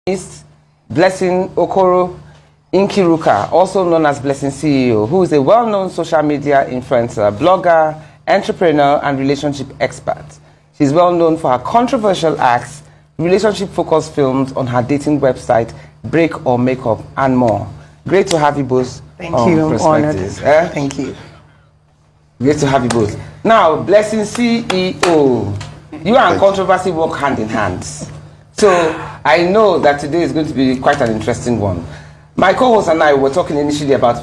Is Blessing Okoro Nkiruka, also known as Blessing CEO, who is a well-known social media influencer, blogger, entrepreneur, and relationship expert. She's well known for her controversial acts, relationship-focused films on her dating website, Break or Makeup, and more. Great to have you both. Thank you. I'm honored. Thank you. Great to have you both. Now, Blessing CEO, you and controversy work hand in hand. So I know that today is going to be quite an interesting one. My co-host and I were talking initially about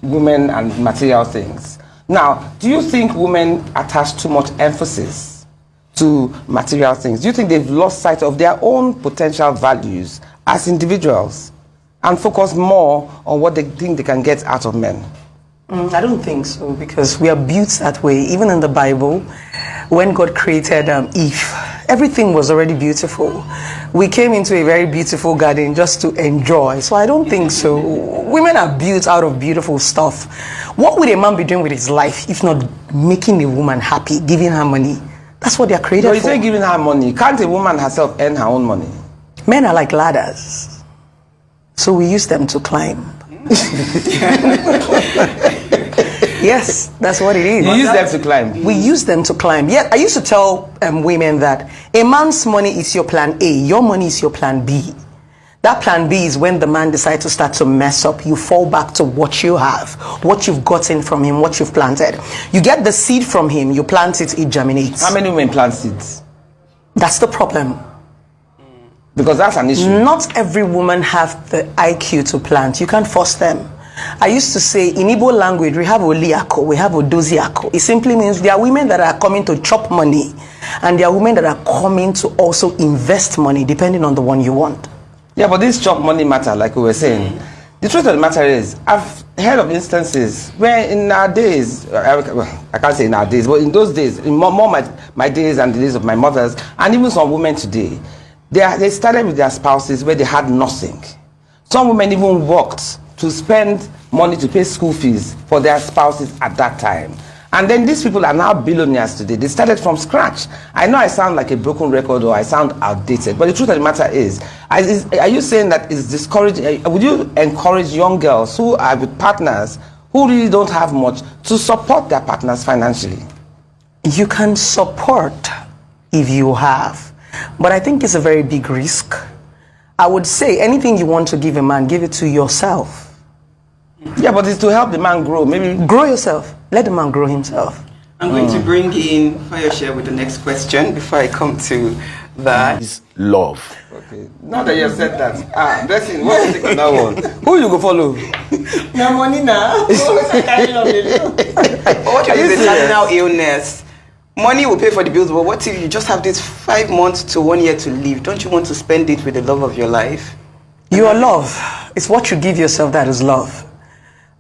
women and material things. Now, do you think women attach too much emphasis to material things? Do you think they've lost sight of their own potential values as individuals and focus more on what they think they can get out of men? I don't think so, because we are built that way. Even in the Bible, when God created Eve, everything was already beautiful. We came into a very beautiful garden just to enjoy. So I don't think so. Women are built out of beautiful stuff. What would a man be doing with his life if not making a woman happy, giving her money? That's what they are created for. You say giving her money. Can't a woman herself earn her own money? Men are like ladders, so we use them to climb. Yes, that's what it is. You use them to climb. We use them to climb. Yeah, I used to tell women that a man's money is your plan A, your money is your plan B. That plan B is when the man decides to start to mess up, you fall back to what you have, what you've gotten from him, what you've planted. You get the seed from him, you plant it, it germinates. How many women plant seeds? That's the problem. Because that's an issue. Not every woman have the IQ to plant. You can't force them. I used to say in Igbo language, we have Oliako, we have Odoziako. It simply means there are women that are coming to chop money, and there are women that are coming to also invest money, depending on the one you want. Yeah, but this chop money matter, like we were saying. The truth of the matter is, I've heard of instances where in our days, I can't say in our days, but in those days, in more my days and the days of my mothers, and even some women today, they started with their spouses where they had nothing. Some women even worked to spend money to pay school fees for their spouses at that time. And then these people are now billionaires today. They started from scratch. I know I sound like a broken record or I sound outdated, but the truth of the matter is, are you saying that it's discouraging? Would you encourage young girls who are with partners who really don't have much to support their partners financially? You can support if you have, but I think it's a very big risk. I would say anything you want to give a man, give it to yourself. Yeah, but it's to help the man grow. Maybe grow yourself. Let the man grow himself. I'm going to bring in Fayose with the next question before I come to that. Is love. Okay. Now that you have said that, Blessing, what do you think on that one? Who you go follow? No money now. What if it's a terminal illness? Money will pay for the bills, but what if you just have this 5 months to 1 year to live? Don't you want to spend it with the love of your life? Your love. It's what you give yourself that is love.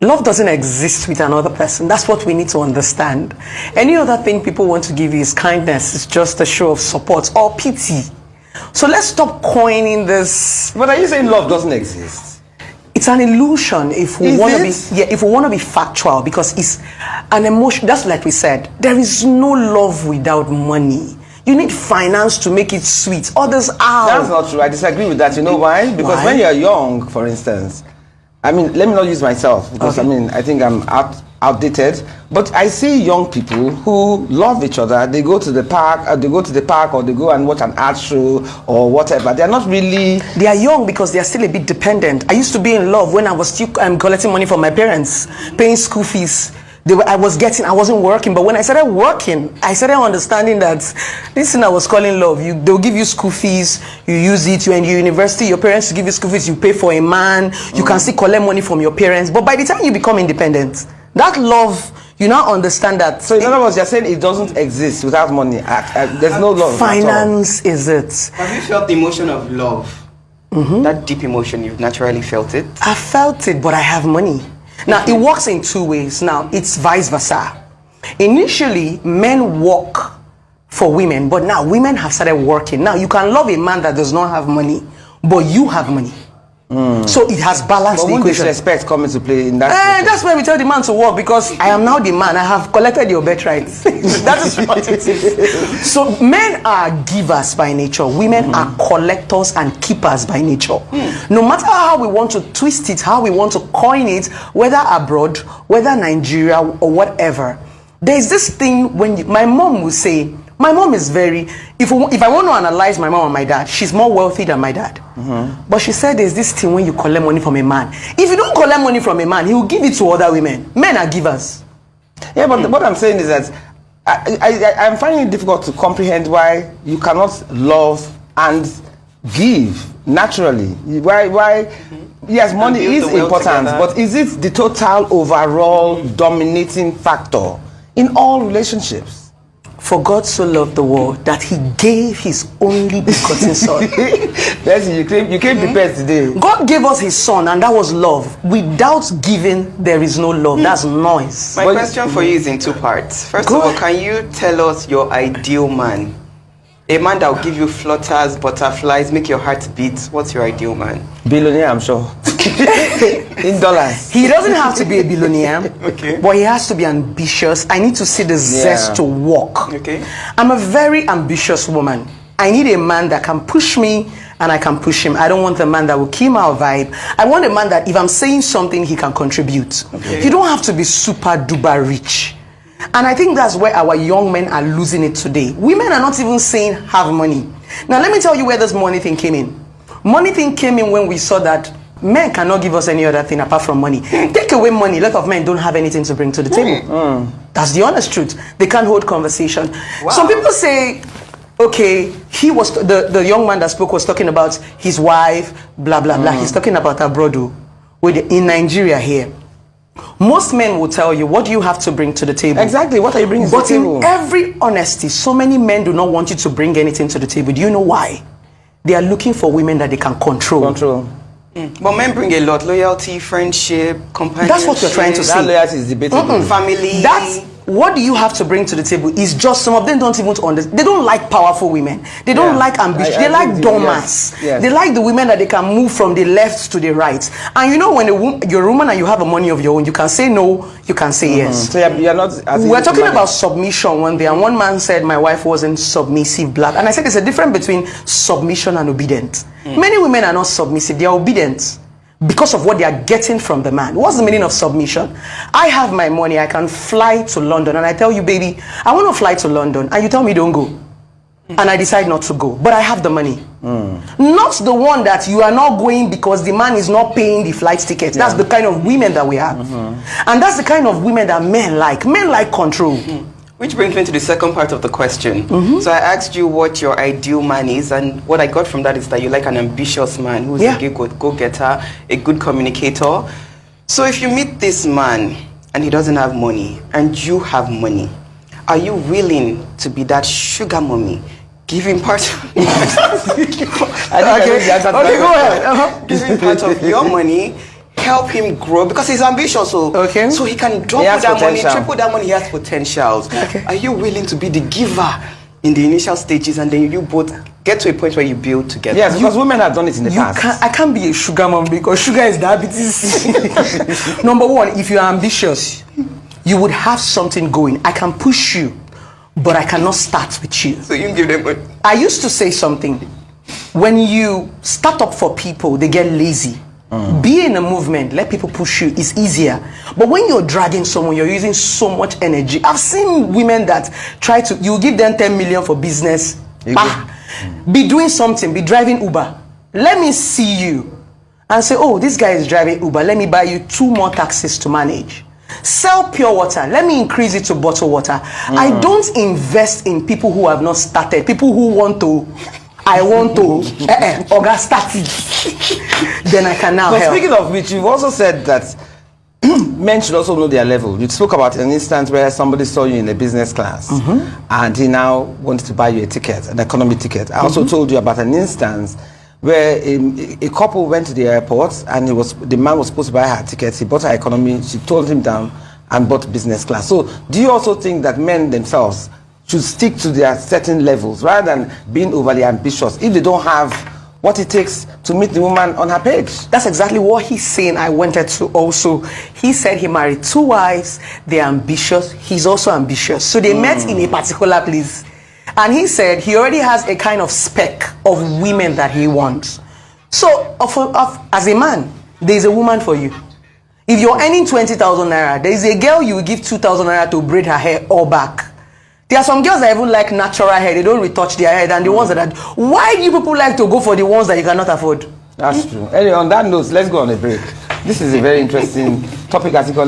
Love doesn't exist with another person. That's what we need to understand. Any other thing people want to give you is kindness. It's just a show of support or pity. So let's stop coining this. But are you saying love doesn't exist? It's an illusion if we want to be if we want to be factual, because it's an emotion. That's like we said, there is no love without money. You need finance to make it sweet. Others are. That's not true. I disagree with that. You know why? Because when you're young, for instance, I mean, let me not use myself because Okay. I think I'm outdated. But I see young people who love each other. They go to the park, or they go and watch an art show or whatever. They're not really. They are young because they are still a bit dependent. I used to be in love when I was still collecting money from my parents, paying school fees. I wasn't working, but when I started working, I started understanding that this thing I was calling love, they'll give you school fees, you use it, you're in university, your parents give you school fees, you pay for a man, you can still collect money from your parents, but by the time you become independent, that love, you now understand that. So in other words, you're saying it doesn't exist without money. There's no love. Finance is it. Have you felt the emotion of love? That deep emotion, you've naturally felt it? I felt it, but I have money. Now, it works in two ways. Now, it's vice versa. Initially, men work for women, but now women have started working. Now, you can love a man that does not have money, but you have money. So it has balanced But the won't equation. disrespect come into play in that? And that's why we tell the man to work, because I am now the man. I have collected your birthright. That is what it is. So men are givers by nature. Women are collectors and keepers by nature. No matter how we want to twist it, how we want to coin it, whether abroad, whether Nigeria or whatever, there is this thing when my mom will say, my mom is very, if I want to analyze my mom and my dad, she's more wealthy than my dad. But she said there's this thing when you collect money from a man. If you don't collect money from a man, he will give it to other women. Men are givers. Yeah, but what I'm saying is that I'm finding it difficult to comprehend why you cannot love and give naturally. Why? Yes, money build is the wealth important, together. but is it the total overall dominating factor in all relationships? For God so loved the world that he gave his only begotten son. Leslie, you came prepared today. God gave us his son, and that was love. Without giving, there is no love. That's noise. My But- question for you is in two parts. First Go of all, ahead. can you tell us your ideal man? A man that will give you flutters, butterflies, make your heart beat. What's your ideal man? Billionaire, I'm sure. In dollars. He doesn't have to be a billionaire, Okay. but he has to be ambitious. I need to see the zest to walk. Okay. I'm a very ambitious woman. I need a man that can push me and I can push him. I don't want a man that will kill my vibe. I want a man that if I'm saying something, he can contribute. Okay. You don't have to be super duper rich. And I think that's where our young men are losing it today. Women are not even saying have money. Now let me tell you where this money thing came in. Money thing came in when we saw that men cannot give us any other thing apart from money. Take away money, a lot of men don't have anything to bring to the table. That's the honest truth. They can't hold conversation. Wow. Some people say, okay, he was the young man that spoke was talking about his wife, blah blah blah. He's talking about abroad, in Nigeria here. Most men will tell you, what do you have to bring to the table? Exactly. What are you bringing to the But table? in every honesty, so many men do not want you to bring anything to the table. Do you know why? They are looking for women that they can control. Control. But men bring a lot: loyalty, friendship, companionship. That's what you're trying to say. That loyalty is debatable. Family. That's what do you have to bring to the table is just some of them don't even understand. They don't like powerful women. They don't Yeah. like ambition. I They agree like with you. domas. Yes. They like the women that they can move from the left to the right. And you know when you're a woman and you have a money of your own, you can say no, you can say yes. So you're not. as We're easy to talking manage. about submission one day, and one man said my wife wasn't submissive black. And I said there's a difference between submission and obedience. Many women are not submissive, they are obedient because of what they are getting from the man. What's the meaning of submission? I have my money, I can fly to London, and I tell you, baby, I want to fly to London, and you tell me don't go. And I decide not to go, but I have the money. Not the one that you are not going because the man is not paying the flight ticket. That's the kind of women that we have. And that's the kind of women that men like. Men like control. Which brings me to the second part of the question. So I asked you what your ideal man is, and what I got from that is that you like an ambitious man who's Yeah. a good go-getter, a good communicator. So if you meet this man and he doesn't have money and you have money, are you willing to be that sugar mommy? Give him part of Go ahead. give him part of your money, help him grow because he's ambitious, so he can double He has that money, potential. triple that money. He has potentials. Okay. Are you willing to be the giver in the initial stages, and then you both get to a point where you build together? Yes, because women have done it in the past. I can't be a sugar mom because sugar is diabetes. Number one, if you are ambitious, you would have something going. I can push you, but I cannot start with you. So you give them money. I used to say something. When you start up for people, they get lazy. Be in a movement, let people push you, it's easier. But when you're dragging someone, you're using so much energy. I've seen women that try to, you give them 10 million for business. Be doing something, be driving Uber. Let me see you and say, oh, this guy is driving Uber. Let me buy you 2 more taxis to manage. Sell pure water. Let me increase it to bottled water. I don't invest in people who have not started, people who want to. I want to Oga start it. Then I can now But help. speaking of which, you've also said that men should also know their level. You spoke about an instance where somebody saw you in a business class and he now wanted to buy you a ticket, an economy ticket. I also told you about an instance where a couple went to the airport and the man was supposed to buy her ticket. He bought her economy, she told him down and bought business class. So do you also think that men themselves should stick to their certain levels rather than being overly ambitious if they don't have what it takes to meet the woman on her page. That's exactly what he's saying. I wanted to also. He said he married 2 wives. They're ambitious. He's also ambitious. So they met in a particular place. And he said he already has a kind of spec of women that he wants. So as a man, there's a woman for you. If you're earning 20,000 naira, there's a girl you will give 2,000 naira to braid her hair all back. There are some girls that even like natural hair. They don't retouch their hair. And the ones that are... Why do you people like to go for the ones that you cannot afford? That's true. Anyway, on that note, let's go on a break. This is a very interesting topic, as you call it.